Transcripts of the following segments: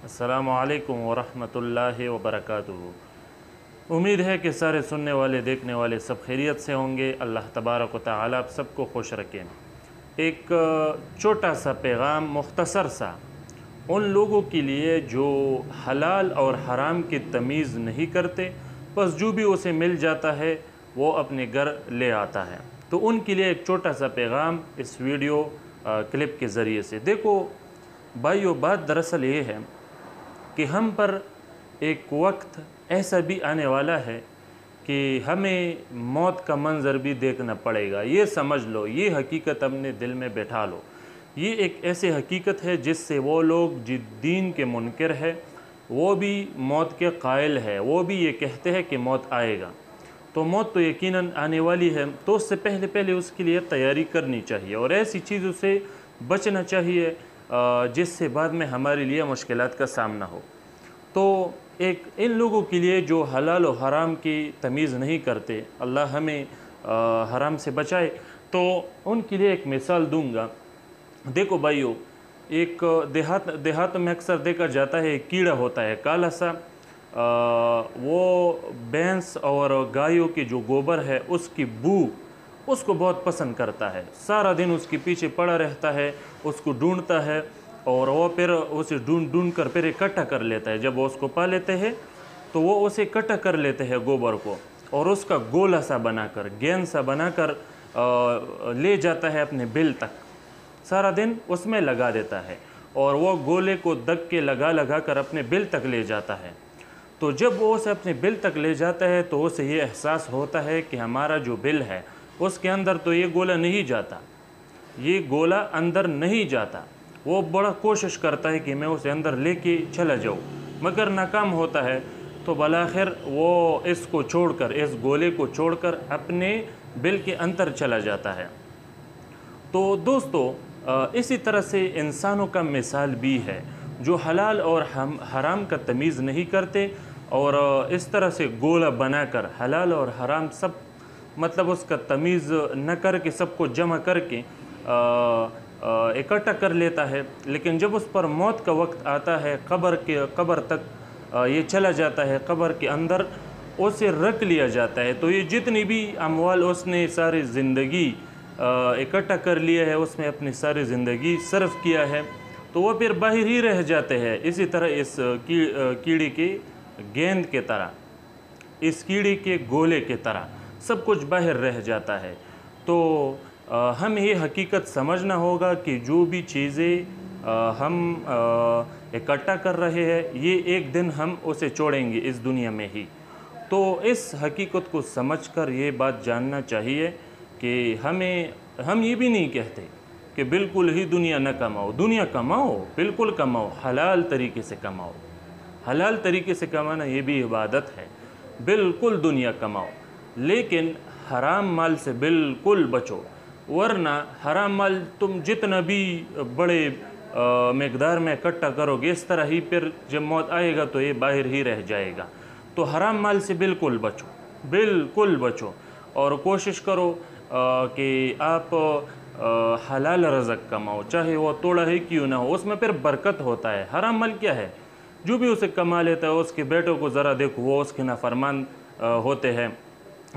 अस्सलामु अलैकुम वरहमतुल्लाहि वबरकातुहू। उम्मीद है कि सारे सुनने वाले देखने वाले सब खैरियत से होंगे। अल्लाह तबारक व तआला आप सबको खुश रखें। एक छोटा सा पैगाम मुख्तसर सा उन लोगों के लिए जो हलाल और हराम की तमीज़ नहीं करते, बस जो भी उसे मिल जाता है वो अपने घर ले आता है। तो उनके लिए एक छोटा सा पैगाम इस वीडियो क्लिप के ज़रिए से। देखो भाइयों, बात दरअसल ये है कि हम पर एक वक्त ऐसा भी आने वाला है कि हमें मौत का मंज़र भी देखना पड़ेगा। ये समझ लो, ये हकीकत अपने दिल में बैठा लो। ये एक ऐसी हकीकत है जिससे वो लोग जो दीन के मुनकर है वो भी मौत के कायल है, वो भी ये कहते हैं कि मौत आएगा। तो मौत तो यकीनन आने वाली है, तो उससे पहले पहले उसके लिए तैयारी करनी चाहिए और ऐसी चीज़ों से बचना चाहिए जिससे बाद में हमारे लिए मुश्किलात का सामना हो। तो एक इन लोगों के लिए जो हलाल और हराम की तमीज़ नहीं करते, अल्लाह हमें हराम से बचाए, तो उनके लिए एक मिसाल दूंगा। देखो भाइयों, एक देहात में अक्सर देखा जाता है, एक कीड़ा होता है काला सा, वो भैंस और गायों की जो गोबर है उसकी बू उसको बहुत पसंद करता है। सारा दिन उसके पीछे पड़ा रहता है, उसको ढूंढता है और वो फिर उसे ढूंढ कर फिर इकट्ठा कर लेता है। जब वो उसको पा लेते हैं तो वो उसे इकट्ठा कर लेते हैं गोबर को, और उसका गोला सा बनाकर, गेंद सा बनाकर ले जाता है अपने बिल तक। सारा दिन उसमें लगा देता है और वो गोले को दग के लगा कर अपने बिल तक ले जाता है। तो जब वो उसे अपने बिल तक ले जाता है तो उसे ये एहसास होता है कि हमारा जो बिल है उसके अंदर तो ये गोला नहीं जाता, ये गोला अंदर नहीं जाता। वो बड़ा कोशिश करता है कि मैं उसे अंदर लेके चला जाऊँ, मगर नाकाम होता है। तो बलाखिर वो इसको छोड़कर, इस गोले को छोड़कर अपने बिल के अंदर चला जाता है। तो दोस्तों, इसी तरह से इंसानों का मिसाल भी है जो हलाल और हराम का तमीज़ नहीं करते और इस तरह से गोला बनाकर हलाल और हराम सब मतलब उसका तमीज़ न करके सबको जमा करके इकट्ठा कर लेता है। लेकिन जब उस पर मौत का वक्त आता है, कब्र तक ये चला जाता है, कब्र के अंदर उसे रख लिया जाता है। तो ये जितनी भी अमवाल उसने सारी ज़िंदगी इकट्ठा कर लिया है, उसमें अपनी सारी ज़िंदगी सर्फ किया है, तो वो फिर बाहर ही रह जाते हैं। इसी तरह इस कीड़े के गेंद के तरह, इस कीड़े के गोले के तरह सब कुछ बाहर रह जाता है। तो हमें ये हकीकत समझना होगा कि जो भी चीज़ें हम इकट्ठा कर रहे हैं, ये एक दिन हम उसे छोड़ेंगे इस दुनिया में ही। तो इस हकीकत को समझकर ये बात जानना चाहिए कि हम ये भी नहीं कहते कि बिल्कुल ही दुनिया न कमाओ। दुनिया कमाओ, बिल्कुल कमाओ, हलाल तरीके से कमाओ। हलाल तरीके से कमाना ये भी इबादत है। बिल्कुल दुनिया कमाओ, लेकिन हराम माल से बिल्कुल बचो, वरना हराम माल तुम जितना भी बड़े मकदार में इकट्ठा करोगे, इस तरह ही फिर जब मौत आएगा तो ये बाहर ही रह जाएगा। तो हराम माल से बिल्कुल बचो, बिल्कुल बचो, और कोशिश करो कि आप हलाल रज़क कमाओ, चाहे वो थोड़ा ही क्यों ना हो, उसमें फिर बरकत होता है। हराम माल क्या है, जो भी उसे कमा लेता है, उसके बेटों को ज़रा देखो, वो उसके नाफरमान होते हैं,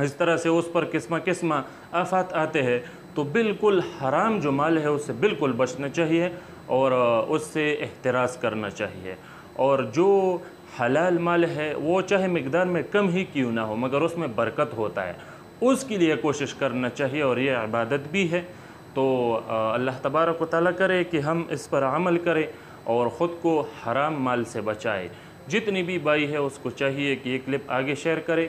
इस तरह से उस पर किस्म आफत आते हैं। तो बिल्कुल हराम जो माल है उससे बिल्कुल बचना चाहिए और उससे एहतराज़ करना चाहिए। और जो हलाल माल है वो चाहे मिकदार में कम ही क्यों ना हो, मगर उसमें बरकत होता है, उसके लिए कोशिश करना चाहिए, और ये इबादत भी है। तो अल्लाह तबारक व तआला करे कि हम इस पर अमल करें और ख़ुद को हराम माल से बचाए। जितनी भी भाई है उसको चाहिए कि ये क्लिप आगे शेयर करे,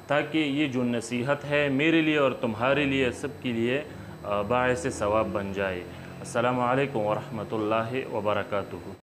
ताकि ये जो नसीहत है मेरे लिए और तुम्हारे लिए, सबके लिए बाइस सवाब बन जाए। अस्सलामु अलैकुम वरहमतुल्लाहि वबरकातुहू।